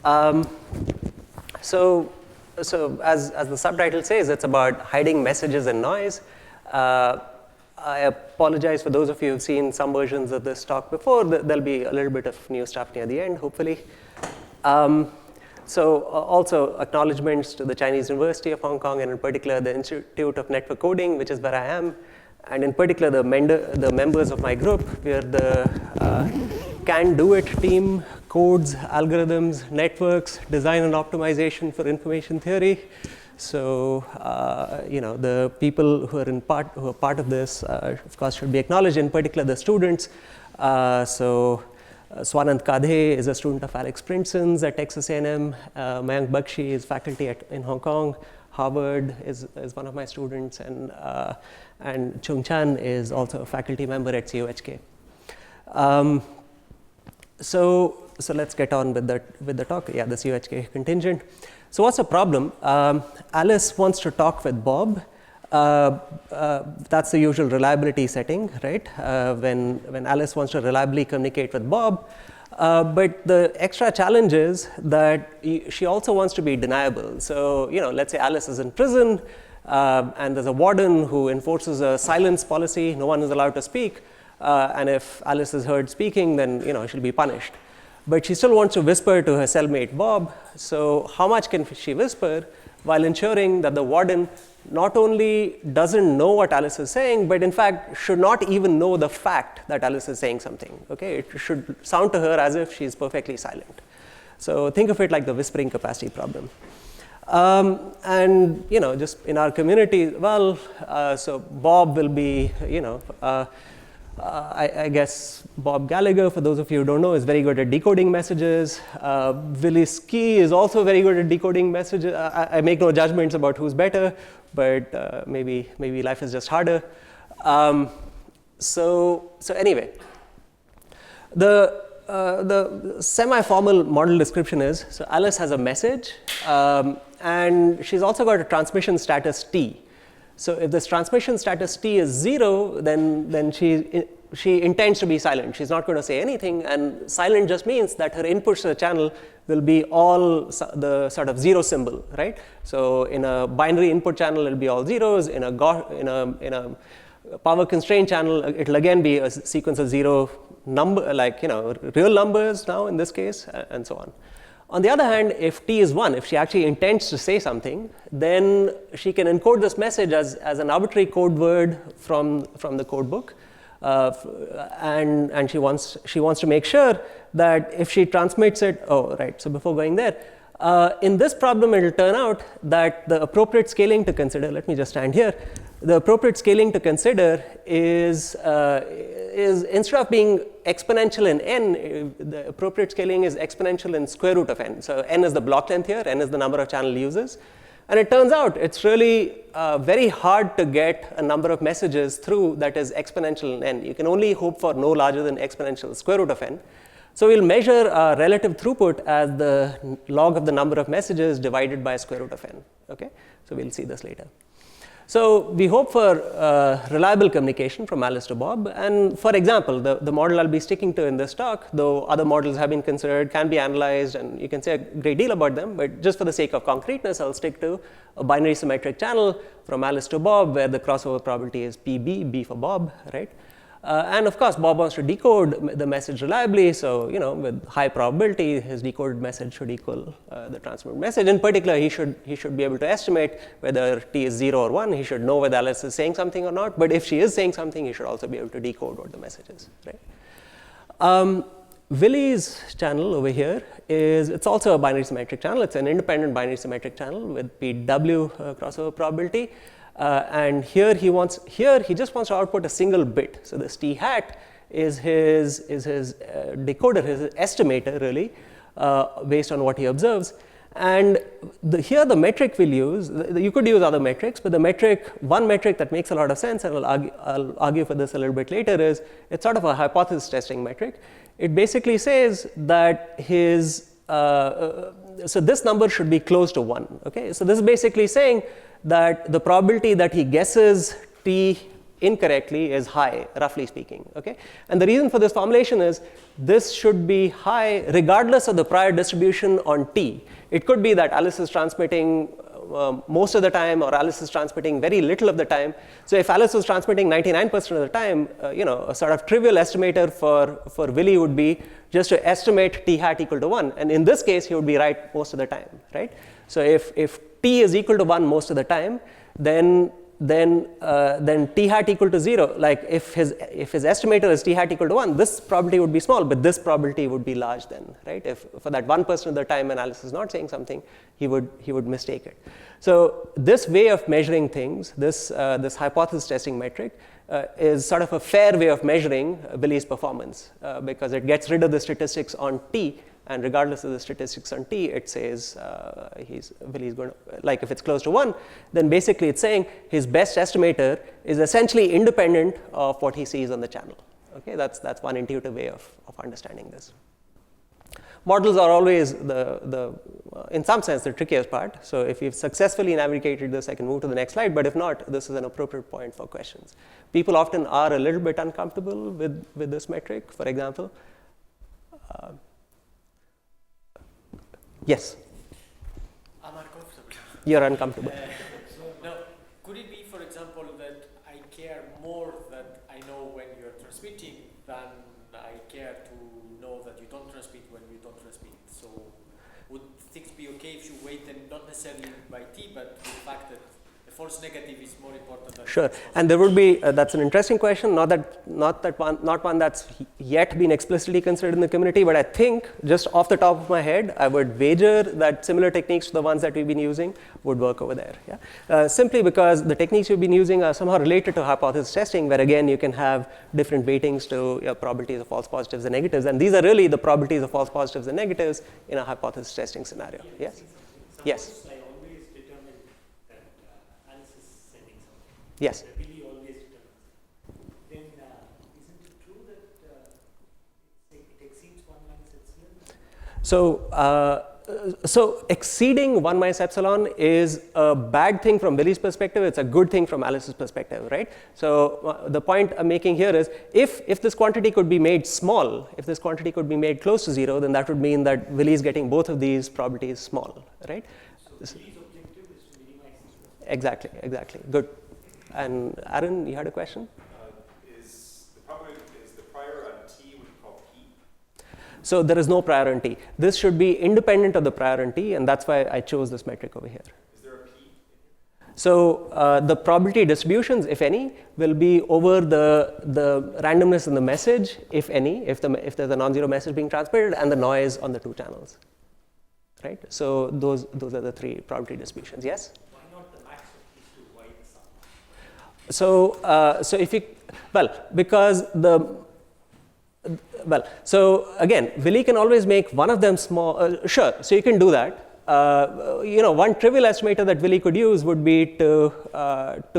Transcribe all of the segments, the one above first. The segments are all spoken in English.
So as the subtitle says, it's about hiding messages and noise. I apologize for those of you who've seen some versions of this talk before. There'll be a little bit of new stuff near the end, hopefully. Also acknowledgements to the Chinese University of Hong Kong, and in particular the Institute of Network Coding, which is where I am, and in particular the members of my group. We are the Can Do It team, codes, algorithms, networks, design and optimization for information theory. So the people who are part of this, of course, should be acknowledged. In particular, the students. Swanand Kadhe is a student of Alex Prinson's at Texas A&M. Mayank Bakshi is faculty in Hong Kong. Harvard is one of my students, and Chung Chan is also a faculty member at CUHK. So let's get on with the talk. Yeah, the CUHK contingent. So what's the problem? Alice wants to talk with Bob. That's the usual reliability setting, right? When Alice wants to reliably communicate with Bob. But the extra challenge is that she also wants to be deniable. So, let's say Alice is in prison, and there's a warden who enforces a silence policy. No one is allowed to speak. And if Alice is heard speaking, then, she'll be punished. But she still wants to whisper to her cellmate Bob. So how much can she whisper while ensuring that the warden not only doesn't know what Alice is saying, but in fact should not even know the fact that Alice is saying something. Okay, it should sound to her as if she's perfectly silent. So think of it like the whispering capacity problem. And just in our community, well, so Bob will be, I guess Bob Gallagher, for those of you who don't know, is very good at decoding messages. Willie Ski is also very good at decoding messages. I make no judgments about who's better, but maybe life is just harder. So anyway, the semi-formal model description is, so Alice has a message, and she's also got a transmission status T. So if this transmission status T is 0, then she intends to be silent. She's not going to say anything, and silent just means that her inputs to the channel will be all the sort of 0 symbol, right? So in a binary input channel, it'll be all zeros. In a power constrained channel, it'll again be a sequence of 0 number, like real numbers now in this case, and so on. On the other hand, if T is 1, if she actually intends to say something, then she can encode this message as an arbitrary code word from the code book. And she wants to make sure that if she transmits it, so before going there, in this problem, it will turn out that the appropriate scaling to consider, let me just stand here, the appropriate scaling to consider is instead of being exponential in n, the appropriate scaling is exponential in square root of n. So n is the block length here, n is the number of channel users. And it turns out it's really very hard to get a number of messages through that is exponential in n. You can only hope for no larger than exponential square root of n. So we'll measure relative throughput as the log of the number of messages divided by square root of n. Okay, so we'll see this later. So we hope for reliable communication from Alice to Bob. And for example, the model I'll be sticking to in this talk, though other models have been considered, can be analyzed, and you can say a great deal about them, but just for the sake of concreteness, I'll stick to a binary symmetric channel from Alice to Bob, where the crossover probability is PB, B for Bob, right? And of course, Bob wants to decode the message reliably, so with high probability, his decoded message should equal the transmitted message. In particular, he should be able to estimate whether T is 0 or 1. He should know whether Alice is saying something or not. But if she is saying something, he should also be able to decode what the message is, right? Willie's channel over here it's also a binary symmetric channel. It's an independent binary symmetric channel with PW crossover probability. And here he just wants to output a single bit. So this T hat is his decoder, his estimator really, based on what he observes. And here the metric we'll use, you could use other metrics, but one metric that makes a lot of sense, and I'll argue for this a little bit later, is it's sort of a hypothesis testing metric. It basically says that so this number should be close to 1. Okay, so this is basically saying that the probability that he guesses T incorrectly is high, roughly speaking. Okay? And the reason for this formulation is this should be high regardless of the prior distribution on T. It could be that Alice is transmitting most of the time, or Alice is transmitting very little of the time. So if Alice was transmitting 99% of the time, a sort of trivial estimator for Willie would be just to estimate T hat equal to 1. And in this case, he would be right most of the time, right? So if T is equal to 1 most of the time, then T hat equal to 0, like if his estimator is T hat equal to 1, this probability would be small, but this probability would be large then, right? If for that 1% of the time when Alice is not saying something, he would mistake it. So this way of measuring things, this hypothesis testing metric, is sort of a fair way of measuring Willie's performance because it gets rid of the statistics on T, and regardless of the statistics on T, it says Willie's going to, like if it's close to 1, then basically it's saying his best estimator is essentially independent of what he sees on the channel. Okay, that's one intuitive way of understanding this. Models are always in some sense the trickiest part. So if you've successfully navigated this, I can move to the next slide, but if not, this is an appropriate point for questions. People often are a little bit uncomfortable with this metric. For example, yes? I'm uncomfortable. You're uncomfortable. Now, could it be, for example, that I care more that I know when you're transmitting than I care to know that you don't transmit when you don't transmit? So would things be okay if you wait and not necessarily by T, but the fact that the false negative is more important than Sure, and there would be, that's an interesting question, not one that's yet been explicitly considered in the community, but I think just off the top of my head, I would wager that similar techniques to the ones that we've been using would work over there. Yeah? Simply because the techniques you've been using are somehow related to hypothesis testing, where again you can have different weightings to probabilities of false positives and negatives, and these are really the probabilities of false positives and negatives in a hypothesis testing scenario. Yes? Yes? Yes. Really always determines. Then isn't it true that it exceeds 1 minus epsilon? So exceeding 1 minus epsilon is a bad thing from Willie's perspective. It's a good thing from Alice's perspective, right? So the point I'm making here is if this quantity could be made small, if this quantity could be made close to 0, then that would mean that Willie is getting both of these properties small, right? So Willie's objective is to minimize. Exactly. Good. And Aaron, you had a question? Is the prior on T what you call P? So there is no prior on T. This should be independent of the prior on T, and that's why I chose this metric over here. Is there a P? So the probability distributions, if any, will be over the randomness in the message, if any, if there's a non-zero message being transmitted, and the noise on the 2 channels. Right? So those are the 3 probability distributions. Yes? So if you, so again, Willie can always make one of them small, sure, so you can do that. One trivial estimator that Willie could use would be to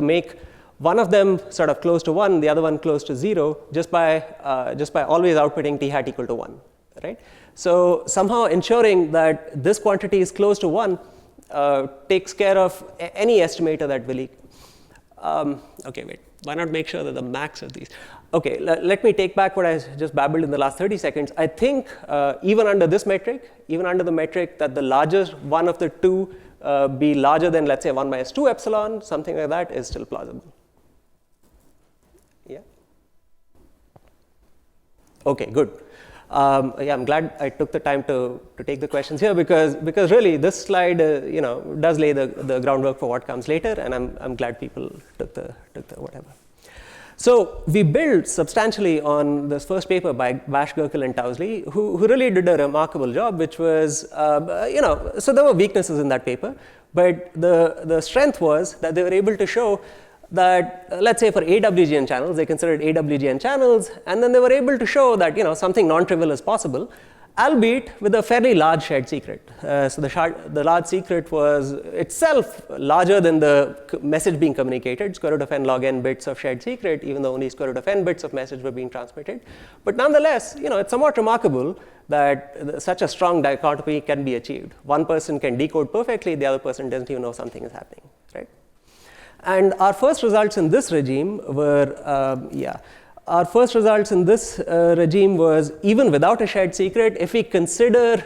make one of them sort of close to 1, the other one close to 0, just by always outputting T hat equal to 1, right? So somehow ensuring that this quantity is close to 1 takes care of any estimator that Willie. Okay, wait, why not make sure that the max of these? Okay, let me take back what I just babbled in the last 30 seconds. I think even under this metric, even under the metric that the largest one of the 2 be larger than, let's say, 1 minus 2 epsilon, something like that is still plausible. Yeah? Okay, good. I'm glad I took the time to take the questions here because really this slide does lay the groundwork for what comes later, and I'm glad people took the whatever. So we built substantially on this first paper by Vash, Goeckel, and Towsley, who really did a remarkable job, which was so there were weaknesses in that paper, but the strength was that they were able to show that, let's say for AWGN channels, they considered AWGN channels, and then they were able to show that something non-trivial is possible, albeit with a fairly large shared secret. So the large secret was itself larger than the message being communicated, square root of n log n bits of shared secret, even though only square root of n bits of message were being transmitted. But nonetheless, it's somewhat remarkable that such a strong dichotomy can be achieved. One person can decode perfectly, the other person doesn't even know something is happening, right? And our first results in this regime were, our first results in this regime was even without a shared secret, if we consider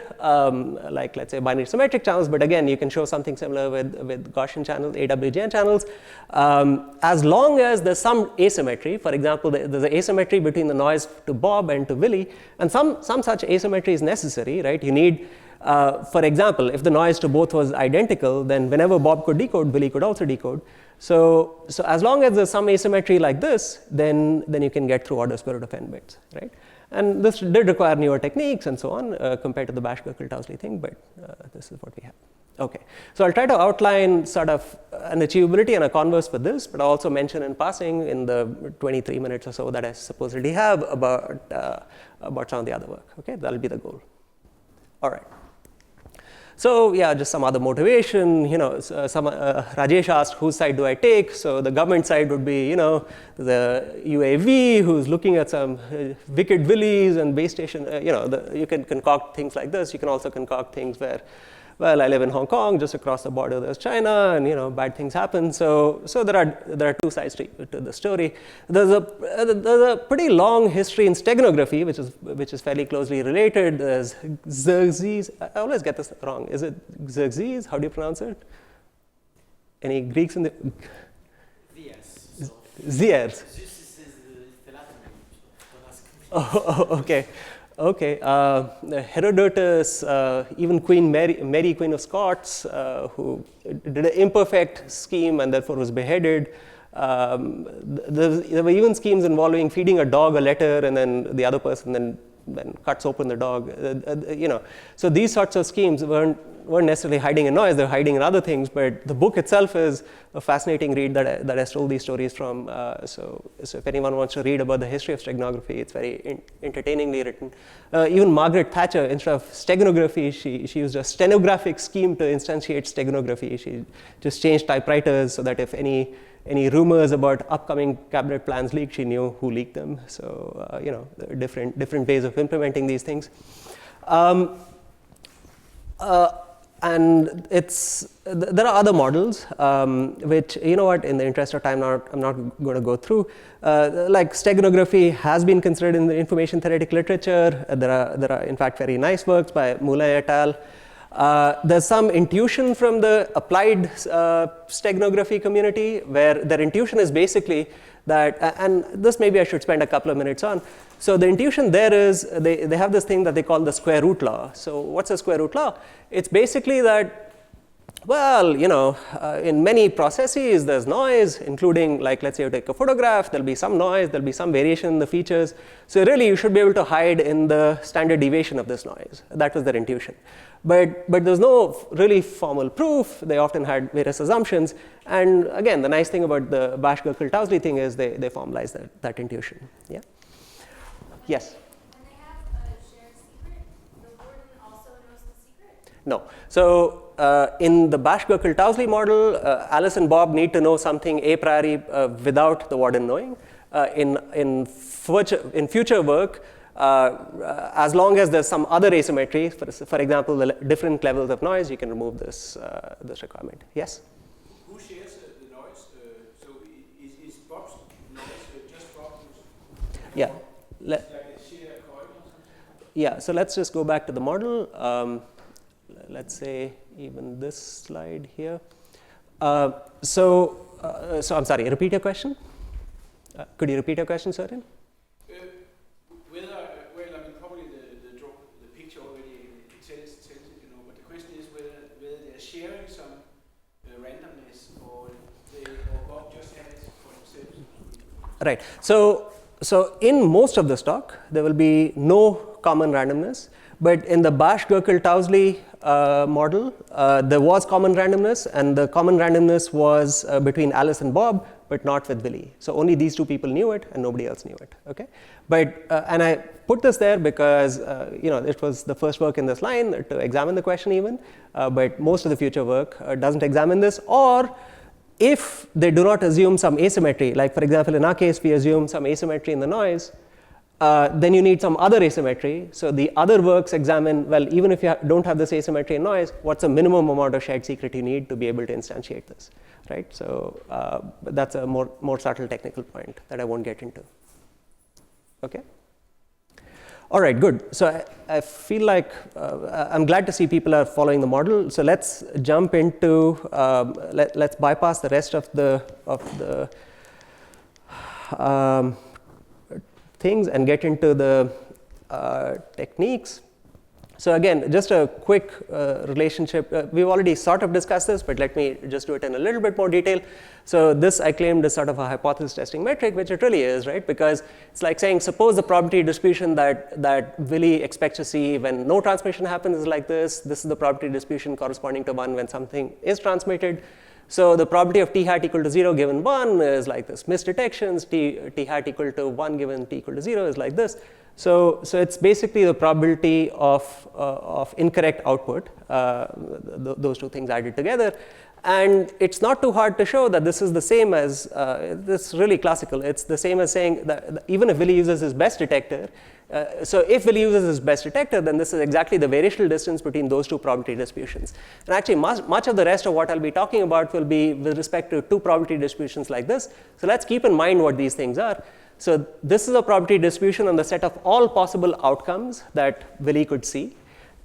like let's say binary symmetric channels, but again you can show something similar with Gaussian channels, AWGN channels, as long as there's some asymmetry. For example, there's an asymmetry between the noise to Bob and to Willie, and some such asymmetry is necessary, right? You need, for example, if the noise to both was identical, then whenever Bob could decode, Willie could also decode. So as long as there's some asymmetry like this, then you can get through order square root of n bits, right? And this did require newer techniques and so on compared to the Bash-Goeckel Towsley thing, but this is what we have. Okay, so I'll try to outline sort of an achievability and a converse for this, but I'll also mention in passing in the 23 minutes or so that I supposedly have about some of the other work. Okay, that'll be the goal. All right. So yeah, just some other motivation, you know, Rajesh asked whose side do I take? So the government side would be, you know, the UAV who's looking at some wicked Willies and base station, you know, you can concoct things like this. You can also concoct things where, well, I live in Hong Kong, just across the border there's China, and you know, bad things happen. So there are two sides to the story. There's a pretty long history in steganography, which is fairly closely related. There's Xerxes. I always get this wrong. Is it Xerxes? How do you pronounce it? Any Greeks in the? Ziers. Oh, okay. Okay, Herodotus, even Queen Mary, Queen of Scots, who did an imperfect scheme and therefore was beheaded. There were even schemes involving feeding a dog a letter and then the other person then cuts open the dog. You know, so these sorts of schemes weren't necessarily hiding in noise; they're hiding in other things. But the book itself is a fascinating read that I stole these stories from. So if anyone wants to read about the history of steganography, it's very entertainingly written. Even Margaret Thatcher, instead of steganography, she used a stenographic scheme to instantiate steganography. She just changed typewriters so that if any rumors about upcoming cabinet plans leaked, she knew who leaked them. So you know, different ways of implementing these things. And there are other models, which, you know what, in the interest of time, I'm not going to go through. Like steganography has been considered in the information theoretic literature. There are in fact very nice works by Moulin et al. There's some intuition from the applied steganography community, where their intuition is basically that, and this maybe I should spend a couple of minutes on. So the intuition there is they have this thing that they call the square root law. So what's the square root law? It's basically that, well, you know, in many processes there's noise, including, like, let's say you take a photograph, there'll be some noise, there'll be some variation in the features. So really you should be able to hide in the standard deviation of this noise. That was their intuition. But there's no really formal proof. They often had various assumptions. And again, the nice thing about the Bash-Goeckel Towsley thing is they formalize that intuition. Yeah. Yes. When they have a shared secret, the warden also knows the secret? No. So in the Bash-Goeckel Towsley model, Alice and Bob need to know something a priori without the warden knowing. In future work, as long as there's some other asymmetry, for example, the different levels of noise, you can remove this requirement. Yes? Who shares the noise? So is Bob's noise just Bob's? Yeah. Like a shared coin or something? Yeah, so let's just go back to the model. Let's say even this slide here. So I'm sorry, repeat your question? Could you repeat your question, Søren? Well, I mean, probably the picture already tells it, you know, but the question is whether they're sharing some randomness or Bob just has it for himself. Right. So in most of the stock, there will be no common randomness. But in the Bash-Goeckel Towsley model, there was common randomness, and the common randomness was between Alice and Bob, but not with Willie. So only these two people knew it, and nobody else knew it. Okay, but and I put this there because you know, it was the first work in this line to examine the question even, but most of the future work doesn't examine this, or if they do not assume some asymmetry, like for example in our case we assume some asymmetry in the noise, then you need some other asymmetry. So the other works examine, well, even if you don't have this asymmetry in noise, what's the minimum amount of shared secret you need to be able to instantiate this, right? So that's a more subtle technical point that I won't get into. Okay. All right, good. So I feel like I'm glad to see people are following the model. So let's jump into let's bypass the rest of the things and get into the techniques. So again, just a quick relationship. We've already sort of discussed this, but let me just do it in a little bit more detail. So this I claimed is sort of a hypothesis testing metric, which it really is, right? Because it's like saying, suppose the probability distribution that Willie expects to see when no transmission happens is like this. This is the probability distribution corresponding to 1 when something is transmitted. So the probability of t hat equal to 0 given 1 is like this. Misdetections, t hat equal to 1 given t equal to 0 is like this. So it's basically the probability of incorrect output, those two things added together. And it's not too hard to show that this is the same as, this is really classical. It's the same as saying that even if Willie uses his best detector, so if Willie uses his best detector, then this is exactly the variational distance between those two probability distributions. And actually much of the rest of what I'll be talking about will be with respect to two probability distributions like this. So let's keep in mind what these things are. So this is a probability distribution on the set of all possible outcomes that Willie could see.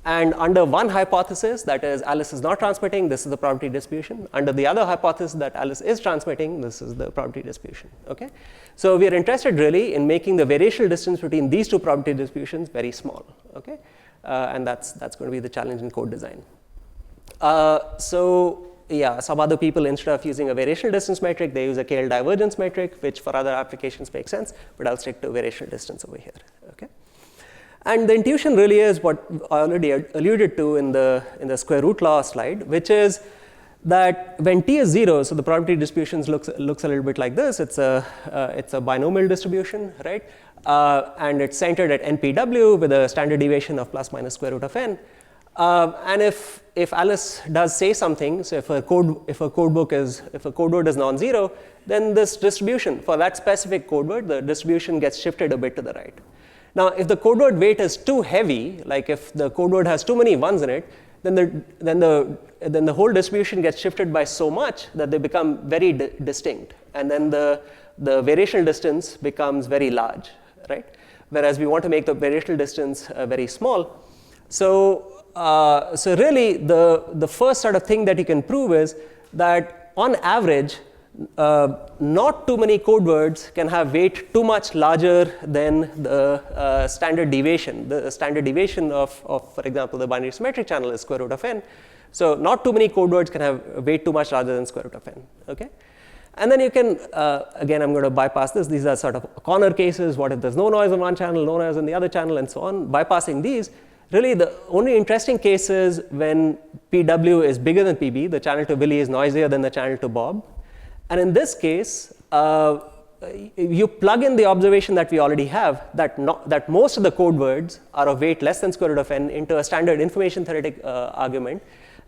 And under one hypothesis, that is Alice is not transmitting, this is the probability distribution. Under the other hypothesis that Alice is transmitting, this is the probability distribution. Okay? So we are interested really in making the variational distance between these two probability distributions very small. Okay? And that's going to be the challenge in code design. So yeah, some other people, instead of using a variational distance metric, they use a KL divergence metric, which for other applications makes sense, but I'll stick to variational distance over here. Okay? And the intuition really is what I already alluded to in the square root law slide, which is that when t is 0, so the probability distributions looks a little bit like this. It's a binomial distribution, right? And it's centered at npw with a standard deviation of plus minus square root of n. And if Alice does say something, so if a code word is non-zero, then this distribution for that specific code word, the distribution gets shifted a bit to the right. Now, if the code word weight is too heavy, like if the code word has too many ones in it, then the whole distribution gets shifted by so much that they become very distinct, and then the variational distance becomes very large, right? Whereas we want to make the variational distance very small. So really, the first sort of thing that you can prove is that on average, not too many code words can have weight too much larger than the standard deviation. The standard deviation of, for example, the binary symmetric channel is square root of n. So not too many code words can have weight too much larger than square root of n. Okay? And then you can, again, I'm going to bypass this. These are sort of corner cases. What if there's no noise on one channel, no noise on the other channel, and so on. Bypassing these, really the only interesting case is when PW is bigger than PB, the channel to Willie is noisier than the channel to Bob. And in this case, you plug in the observation that we already have, that most of the code words are of weight less than square root of n into a standard information theoretic argument,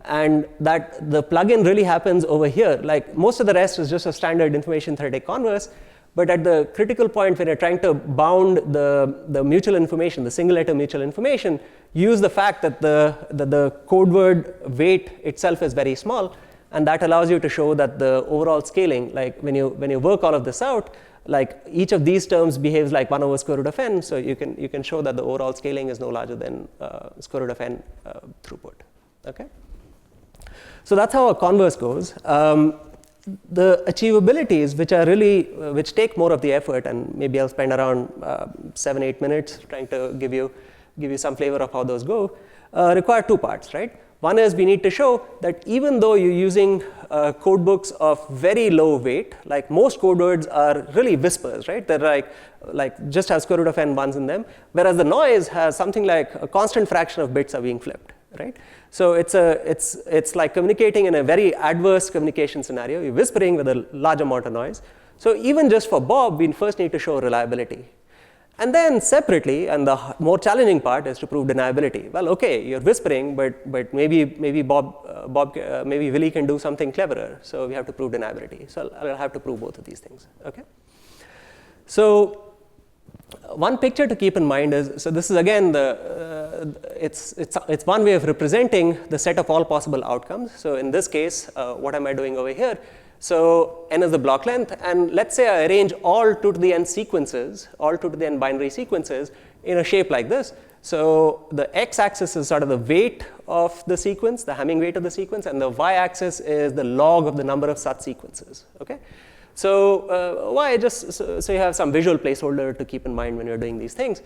and that the plug-in really happens over here. Like most of the rest is just a standard information theoretic converse, but at the critical point when you're trying to bound the mutual information, the single letter mutual information, use the fact that the code word weight itself is very small. And that allows you to show that the overall scaling, like when you work all of this out, like each of these terms behaves like 1 over square root of n. So you can show that the overall scaling is no larger than square root of n throughput. Okay. So that's how a converse goes. The achievabilities, which take more of the effort, and maybe I'll spend around 7-8 minutes trying to give you some flavor of how those go, require two parts, right? One is we need to show that even though you're using code books of very low weight, like most code words are really whispers, right? They're like just have square root of n ones in them, whereas the noise has something like a constant fraction of bits are being flipped, right? So it's like communicating in a very adverse communication scenario. You're whispering with a large amount of noise. So even just for Bob, we first need to show reliability. And then separately, and the more challenging part is to prove deniability. Well, okay, you're whispering, but maybe maybe Willie can do something cleverer. So we have to prove deniability. So I'll have to prove both of these things. Okay. So One picture to keep in mind is, so this is again it's one way of representing the set of all possible outcomes. So in this case, what am I doing over here? So n is the block length, and let's say I arrange all 2 to the n sequences, all 2 to the n binary sequences in a shape like this. So the x-axis is sort of the weight of the sequence, the Hamming weight of the sequence, and the y-axis is the log of the number of such sequences. Okay. So why just so you have some visual placeholder to keep in mind when you're doing these things.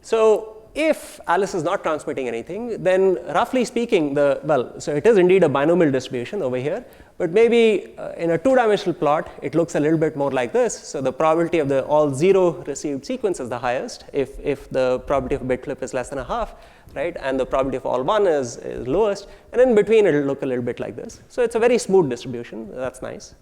So if Alice is not transmitting anything, then roughly speaking, so it is indeed a binomial distribution over here, but maybe in a 2-dimensional plot, it looks a little bit more like this. So the probability of the all 0 received sequence is the highest if the probability of a bit flip is less than a half, right? And the probability of all 1 is lowest, and in between it'll look a little bit like this. So it's a very smooth distribution. That's nice.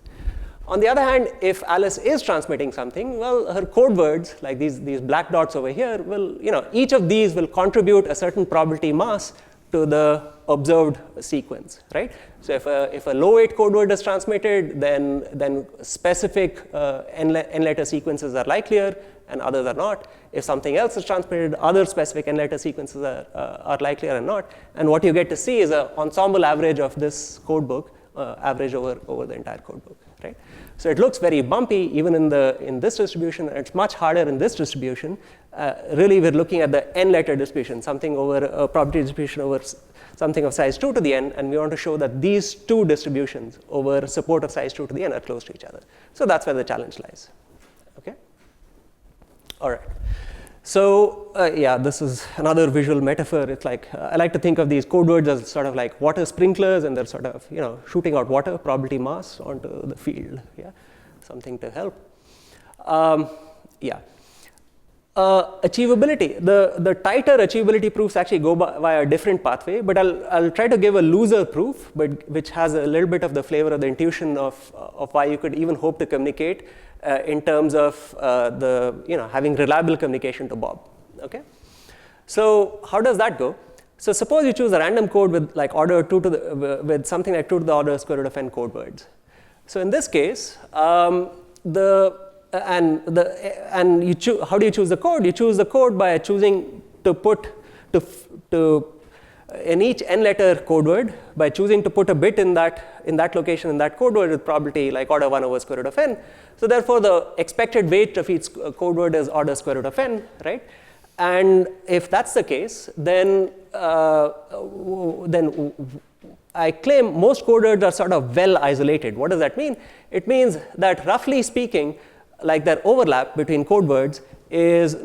On the other hand, if Alice is transmitting something, well, her code words, like these black dots over here, will, each of these will contribute a certain probability mass to the observed sequence, right? So if a low weight code word is transmitted, then specific n letter sequences are likelier and others are not. If something else is transmitted, other specific n letter sequences are likelier and not. And what you get to see is an ensemble average of this code book, average over the entire code book, right? So it looks very bumpy even in this distribution. It's much harder in this distribution. Really, we're looking at the n letter distribution, something over a probability distribution over something of size 2 to the n, and we want to show that these two distributions over support of size 2 to the n are close to each other. So that's where the challenge lies. Okay. All right. So yeah, this is another visual metaphor. It's like I like to think of these code words as sort of like water sprinklers, and they're sort of shooting out water, probability mass onto the field. Yeah, something to help. Yeah. Achievability. The tighter achievability proofs actually go by a different pathway, but I'll try to give a looser proof, but which has a little bit of the flavor of the intuition of why you could even hope to communicate in terms of having reliable communication to Bob. Okay. So how does that go? So suppose you choose a random code with like order 2 to the with something like 2 to the order square root of n code words. So in this case, how do you choose the code? You choose the code by choosing to put in each n letter code word by choosing to put a bit in that location in that code word with probability like order 1 over square root of n. So therefore, the expected weight of each code word is order square root of n, right? And if that's the case, then I claim most code words are sort of well isolated. What does that mean? It means that roughly speaking, like their overlap between code words is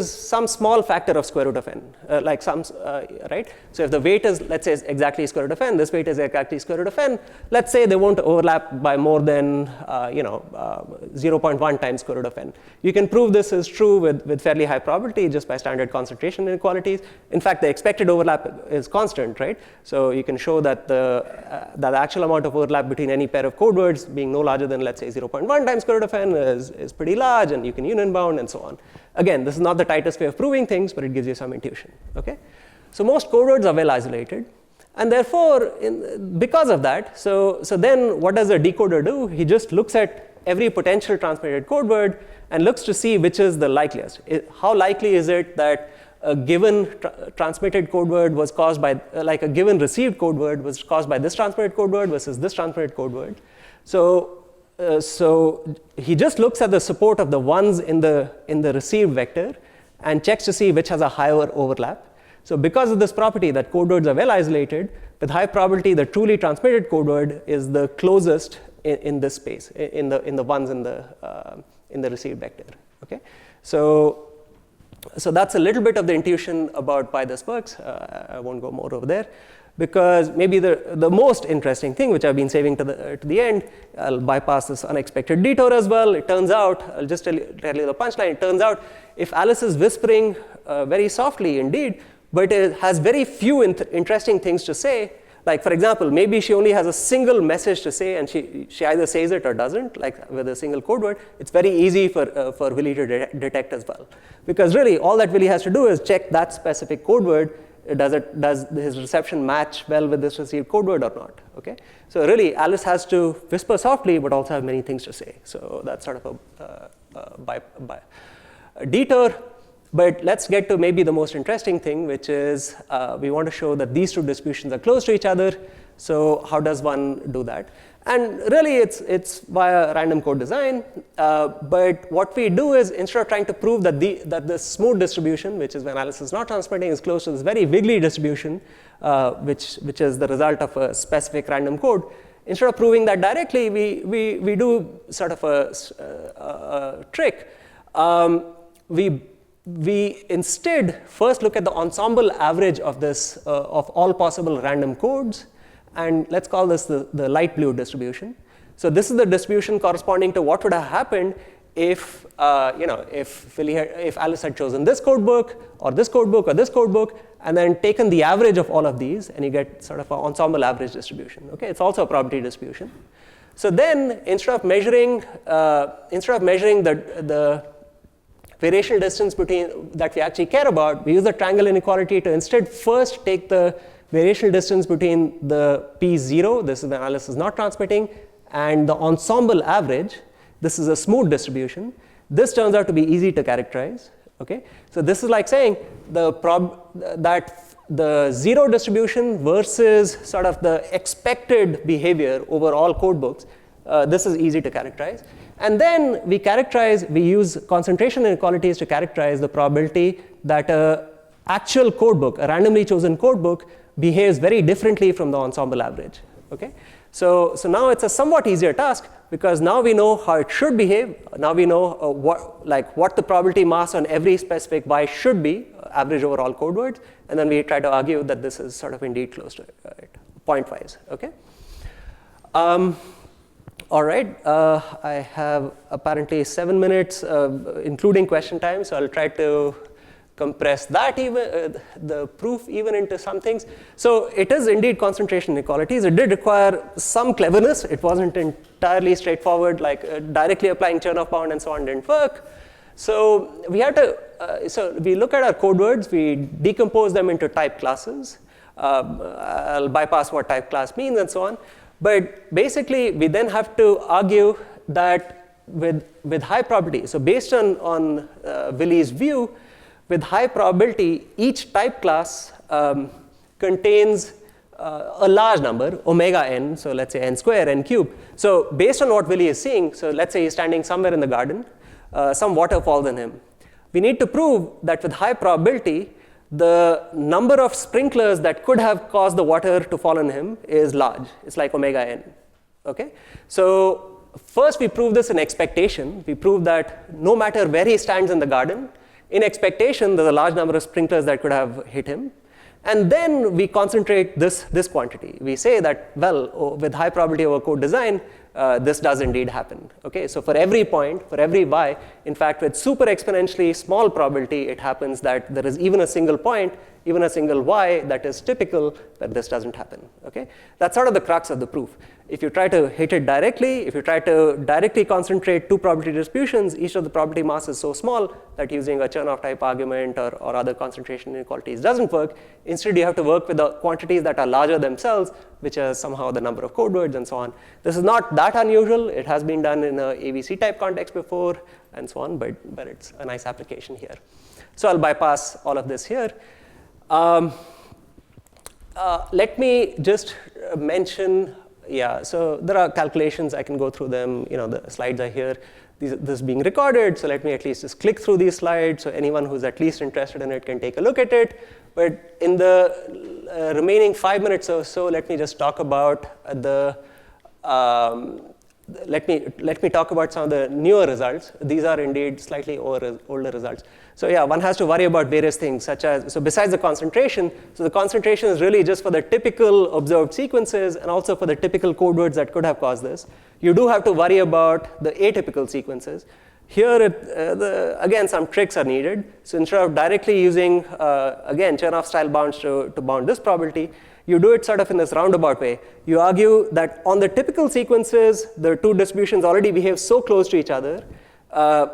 some small factor of square root of n, right? So if the weight is, let's say, exactly square root of n, this weight is exactly square root of n, let's say they won't overlap by more than 0.1 times square root of n. You can prove this is true with fairly high probability just by standard concentration inequalities. In fact, the expected overlap is constant, right? So you can show that the actual amount of overlap between any pair of code words being no larger than, let's say, 0.1 times square root of n is pretty large, and you can union bound and so on. Again, this is not the tightest way of proving things, but it gives you some intuition. Okay, so most code words are well isolated, and therefore, because of that, so then what does a decoder do? He just looks at every potential transmitted code word and looks to see which is the likeliest. How likely is it that a given transmitted code word was caused by, like a given received code word was caused by this transmitted code word versus this transmitted code word? So he just looks at the support of the ones in the received vector and checks to see which has a higher overlap. So because of this property that code words are well isolated, with high probability the truly transmitted code word is the closest in this space, in the ones in the received vector. Okay, so that's a little bit of the intuition about why this works. I won't go more over there, because maybe the most interesting thing, which I've been saving to the end, I'll bypass this unexpected detour as well. It turns out, I'll just tell you the punchline. It turns out if Alice is whispering very softly indeed, but it has very few interesting things to say, like for example, maybe she only has a single message to say and she either says it or doesn't, like with a single code word, it's very easy for Willie to detect as well. Because really all that Willie has to do is check that specific code word. Does his reception match well with this received code word or not? Okay, so really Alice has to whisper softly but also have many things to say. So that's sort of detour. But let's get to maybe the most interesting thing, which is we want to show that these two distributions are close to each other. So how does one do that? And really, it's via random code design. But what we do is, instead of trying to prove that the smooth distribution, which is when Alice is not transmitting, is close to this very wiggly distribution, which is the result of a specific random code, instead of proving that directly, we do sort of a trick. We instead first look at the ensemble average of this of all possible random codes, and let's call this the light blue distribution. So this is the distribution corresponding to what would have happened if if Alice had chosen this code book or this code book or this code book, and then taken the average of all of these, and you get sort of an ensemble average distribution. Okay, it's also a probability distribution. So then, instead of measuring the variational distance between that we actually care about, we use the triangle inequality to instead first take the variational distance between the P0, this is when Alice is not transmitting, and the ensemble average. This is a smooth distribution. This turns out to be easy to characterize. Okay, so this is like saying that the zero distribution versus sort of the expected behavior over all code books. This is easy to characterize. And then we use concentration inequalities to characterize the probability that an actual code book, a randomly chosen code book, behaves very differently from the ensemble average. Okay? So now it's a somewhat easier task, because now we know how it should behave. Now we know what the probability mass on every specific y should be, average over all code words, and then we try to argue that this is sort of indeed close to it, point-wise. Okay? All right, I have apparently 7 minutes, including question time, so I'll try to compress that the proof even into some things. So it is indeed concentration inequalities. It did require some cleverness. It wasn't entirely straightforward, like directly applying Chernoff bound and so on didn't work. So we had to, so we look at our code words, we decompose them into type classes. I'll bypass what type class means and so on. But basically, we then have to argue that with high probability, so based on Willie's view, with high probability, each type class contains a large number, omega n, so let's say n square, n cube. So based on what Willie is seeing, so let's say he's standing somewhere in the garden, some water falls on him. We need to prove that with high probability, the number of sprinklers that could have caused the water to fall on him is large. It's like omega n. Okay? So first we prove this in expectation. We prove that no matter where he stands in the garden, in expectation there's a large number of sprinklers that could have hit him. And then we concentrate this quantity. We say that, well, with high probability over code design, this does indeed happen. Okay, so for every point, for every y, in fact, with super exponentially small probability, it happens that there is even a single point, even a single y that is typical that this doesn't happen. Okay, that's sort of the crux of the proof. If you try to hit it directly, if you try to directly concentrate two probability distributions, each of the probability mass is so small that using a Chernoff type argument or other concentration inequalities doesn't work. Instead, you have to work with the quantities that are larger themselves, which are somehow the number of code words and so on. This is not that unusual. It has been done in a ABC type context before and so on, but it's a nice application here. So I'll bypass all of this here. Let me just mention, so there are calculations. I can go through them. You know, the slides are here. This is being recorded, so let me at least just click through these slides so anyone who's at least interested in it can take a look at it. But in the remaining 5 minutes or so, let me just talk about let me talk about some of the newer results. These are indeed slightly older results. So yeah, one has to worry about various things, such as, so besides the concentration, so the concentration is really just for the typical observed sequences and also for the typical code words that could have caused this. You do have to worry about the atypical sequences. Here, again, some tricks are needed. So instead of directly using, again, Chernoff style bounds to bound this probability, you do it sort of in this roundabout way. You argue that on the typical sequences, the two distributions already behave so close to each other,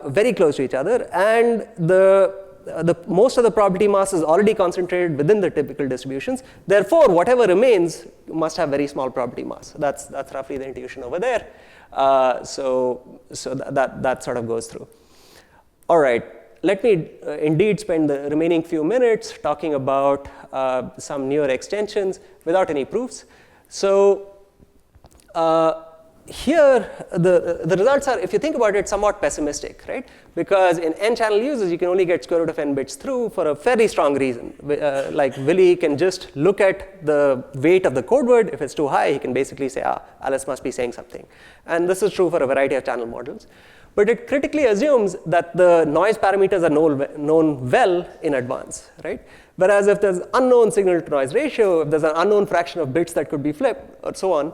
very close to each other, and the most of the probability mass is already concentrated within the typical distributions. Therefore, whatever remains must have very small probability mass. That's roughly the intuition over there. So that sort of goes through. All right. let me indeed spend the remaining few minutes talking about some newer extensions without any proofs. So here, the results are, if you think about it, somewhat pessimistic, right? Because in n-channel uses, you can only get square root of n bits through for a fairly strong reason. Like Willie can just look at the weight of the code word. If it's too high, he can basically say, Alice must be saying something. And this is true for a variety of channel models. But it critically assumes that the noise parameters are known well in advance, right? Whereas if there's unknown signal to noise ratio, if there's an unknown fraction of bits that could be flipped, or so on,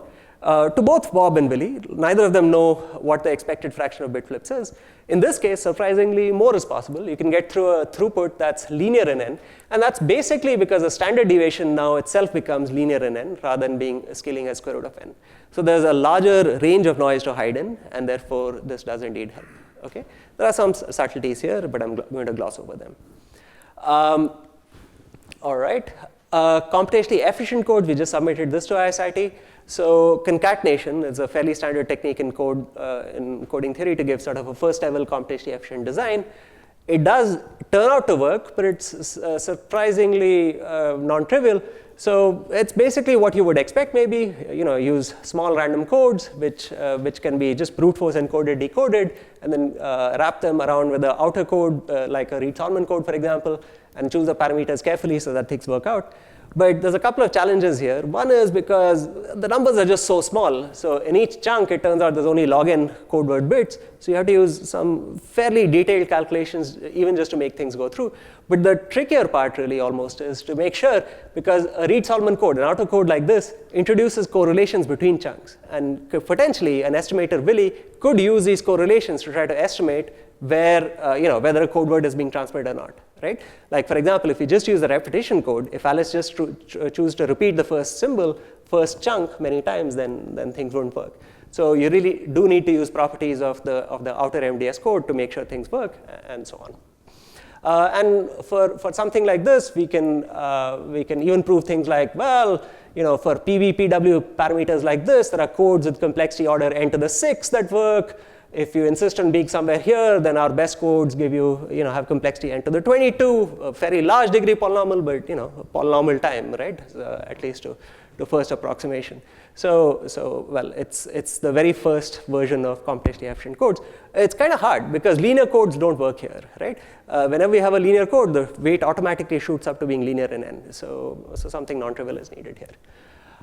to both Bob and Willie, neither of them know what the expected fraction of bit flips is. In this case, surprisingly, more is possible. You can get through a throughput that's linear in n, and that's basically because the standard deviation now itself becomes linear in n rather than being scaling as square root of n. So there's a larger range of noise to hide in, and therefore this does indeed help. Okay, there are some subtleties here, but I'm going to gloss over them. All right, computationally efficient code. We just submitted this to ISIT. So concatenation is a fairly standard technique in coding theory to give sort of a first level computationally efficient design. It does turn out to work, but it's surprisingly non-trivial. So it's basically what you would expect maybe, use small random codes which can be just brute force encoded, decoded, and then wrap them around with the outer code like a Reed-Solomon code, for example, and choose the parameters carefully so that things work out. But there's a couple of challenges here. One is because the numbers are just so small. So in each chunk, it turns out there's only log n code word bits. So you have to use some fairly detailed calculations even just to make things go through. But the trickier part really almost is to make sure, because a Reed-Solomon code, an outer code like this, introduces correlations between chunks. And potentially an estimator, Willie, could use these correlations to try to estimate where, whether a code word is being transmitted or not. Right? Like for example, if you just use the repetition code, if Alice just choose to repeat the first symbol, first chunk many times, then things won't work. So you really do need to use properties of the outer MDS code to make sure things work, and so on. And for something like this, we can even prove things like, well, for PV, PW parameters like this, there are codes with complexity order n to the 6 that work. If you insist on being somewhere here, then our best codes give you, have complexity n to the 22, a very large degree polynomial, but polynomial time, right? At least to first approximation. So well, it's the very first version of computationally efficient codes. It's kind of hard because linear codes don't work here, right? Whenever we have a linear code, the weight automatically shoots up to being linear in n. So something non-trivial is needed here.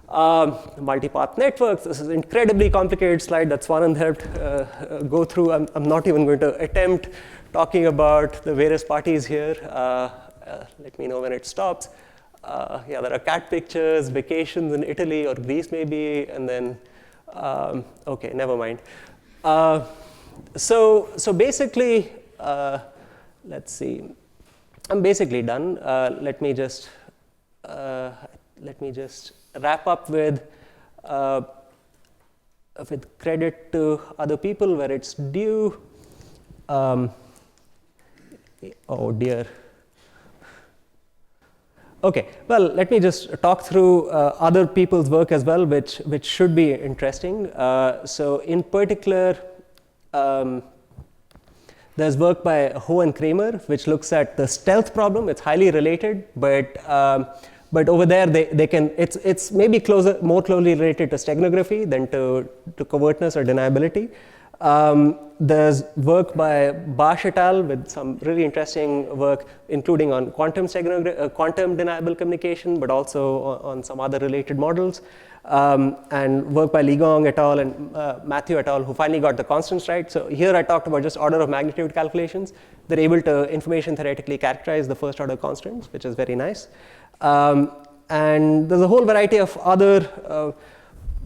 Multipath networks. This is an incredibly complicated slide that Swanand helped go through. I'm not even going to attempt talking about the various parties here. Let me know when it stops. Yeah, there are cat pictures, vacations in Italy or Greece maybe, and then, okay, never mind. So basically, let's see. I'm basically done. Let me just wrap up with credit to other people where it's due. Oh dear. Okay, well, let me just talk through other people's work as well, which should be interesting. So in particular, there's work by Ho and Kramer, which looks at the stealth problem. It's highly related, but over there, it's maybe more closely related to steganography than to covertness or deniability. There's work by Bash et al. With some really interesting work, including on quantum deniable communication, but also on some other related models. And work by Li Gong et al. And Matthew et al., who finally got the constants right. So here I talked about just order of magnitude calculations. They're able to information theoretically characterize the first order constants, which is very nice. And there's a whole variety of other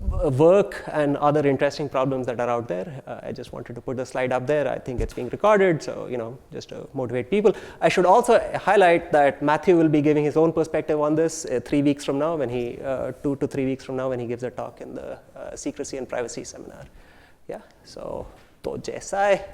work and other interesting problems that are out there. I just wanted to put the slide up there. I think it's being recorded, so just to motivate people. I should also highlight that Matthew will be giving his own perspective on this 3 weeks from now, when he 2 to 3 weeks from now, when he gives a talk in the secrecy and privacy seminar. Yeah, so to jaisa hai.